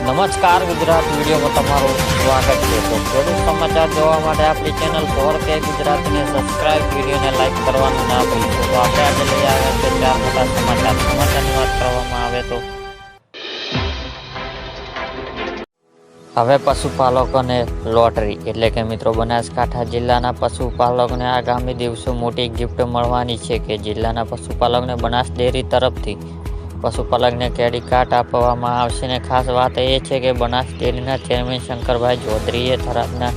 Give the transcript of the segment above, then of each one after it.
નમસ્કાર ગુજરાત વિડીયોમાં તમારું સ્વાગત છે। તો ખેડૂત સમાચાર જોવા માટે આપણી ચેનલ કે ગુજરાતને સબસ્ક્રાઇબ વિડીયોને લાઈક કરવાનું ના ભૂલશો। તો આપણે આજે લઈ આવ્યા છે 4 મોટા સમાચારની વાત કરવામાં આવે તો હવે પશુપાલકોને લોટરી એટલે કે મિત્રો બનાસકાંઠા જિલ્લાના પશુપાલકોને આગામી દિવસો મોટી ગિફ્ટ મળવાની છે કે જિલ્લાના પશુપાલકને બનાસ ડેરી તરફથી પશુપાલકને ક્રેડિટ કાર્ડ આપવામાં આવશે ને ખાસ વાત એ છે કે બનાસ ડેરીના ચેરમેન શંકરભાઈ ચૌધરીએ થરાદના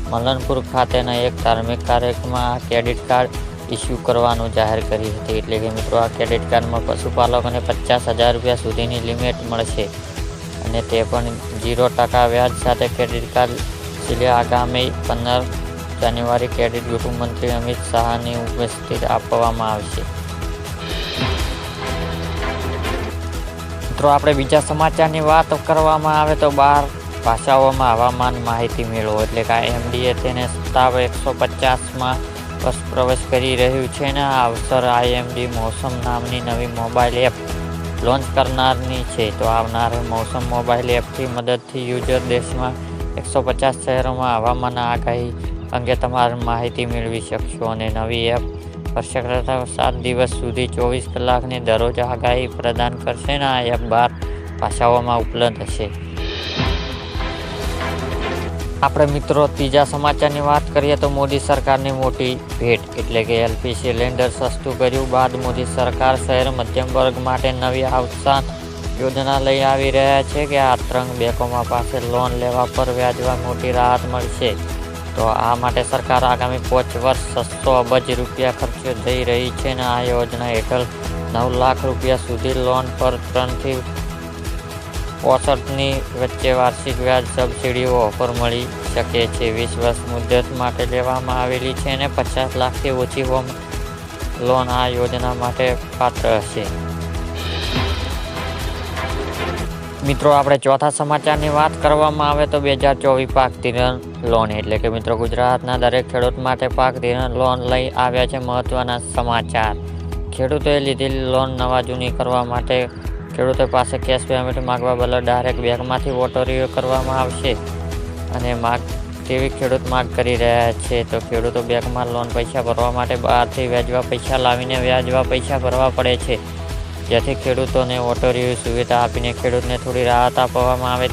મલનપુર ખાતેના એક ધાર્મિક કાર્યક્રમમાં આ ક્રેડિટ કાર્ડ ઇસ્યુ કરવાનું જાહેર કરી હતી। એટલે કે મિત્રો આ ક્રેડિટ કાર્ડમાં પશુપાલકોને 50,000 રૂપિયા સુધીની લિમિટ મળશે અને તે પણ 0% વ્યાજ સાથે ક્રેડિટ કાર્ડ છેલ્લે આગામી 15 જાન્યુઆરી ક્રેડિટ ગૃહમંત્રી અમિત શાહની ઉપસ્થિત આપવામાં આવશે। મિત્રો આપણે બીજા સમાચારની વાત કરવામાં આવે તો 12 ભાષાઓમાં હવામાન માહિતી મેળવો એટલે કે IMDએ તેને સપ્તાહ 150માં પ્રવેશ કરી રહ્યું છે અને આ અવસર IMD મોસમ નામની નવી મોબાઈલ એપ લોન્ચ કરનારની છે। તો આવનાર મોસમ મોબાઈલ એપથી મદદથી યુઝર દેશમાં 150 શહેરોમાં હવામાન આગાહી અંગે તમારી માહિતી મેળવી શકશો અને નવી એપ સતત 7 દિવસ સુધી 24 કલાકની દરરોજ આગાહી પ્રદાન કરશે અને આ એપ 12 ભાષાઓમાં ઉપલબ્ધ હશે। આપણે મિત્રો ત્રીજા સમાચારની વાત કરીએ તો મોદી સરકારની મોટી ભેટ એટલે કે LPG સિલિન્ડર સસ્તું કર્યું બાદ મોદી સરકાર શહેર મધ્યમ વર્ગ માટે નવી પ્રોત્સાહન યોજના લઈ આવી રહ્યા છે કે આ 3 બેંકોમાં પાસે લોન લેવા પર વ્યાજમાં મોટી રાહત મળશે। તો આ માટે સરકાર આગામી 5 વર્ષ 600 અબજ રૂપિયા ખર્ચો જઈ રહી છે અને આ યોજના હેઠળ 9 લાખ રૂપિયા સુધી લોન પર 3 થી 65ની વચ્ચે વાર્ષિક વ્યાજ સબસિડીઓ ઓફર મળી શકે છે। 20 વર્ષ મુદત માટે લેવામાં આવેલી છે અને 50 લાખથી ઓછી હોમ લોન આ યોજના માટે પાત્ર હશે। મિત્રો આપણે ચોથા સમાચારની વાત કરવામાં આવે તો 2024 પાક ધિરાણ લોન એટલે કે મિત્રો ગુજરાતના દરેક ખેડૂત માટે પાક ધિરાણ લોન લઈ આવ્યા છે મહત્વના સમાચાર। ખેડૂતોએ લીધેલી લોન નવા જૂની કરવા માટે ખેડૂતો પાસે કેશ પેમેન્ટ માંગવા બદલે ડાયરેક્ટ બેંકમાંથી ઓટો રિન્યુ કરવામાં આવશે અને તેવી ખેડૂત માંગ કરી રહ્યા છે। તો ખેડૂતો બેંકમાં લોન પૈસા ભરવા માટે બહારથી વ્યાજવા પૈસા લાવીને વ્યાજવા પૈસા ભરવા પડે છે જેથી ખેડૂતોને ઓટો રિન્યુ સુવિધા આપીને ખેડૂતને થોડી રાહત આપવામાં આવે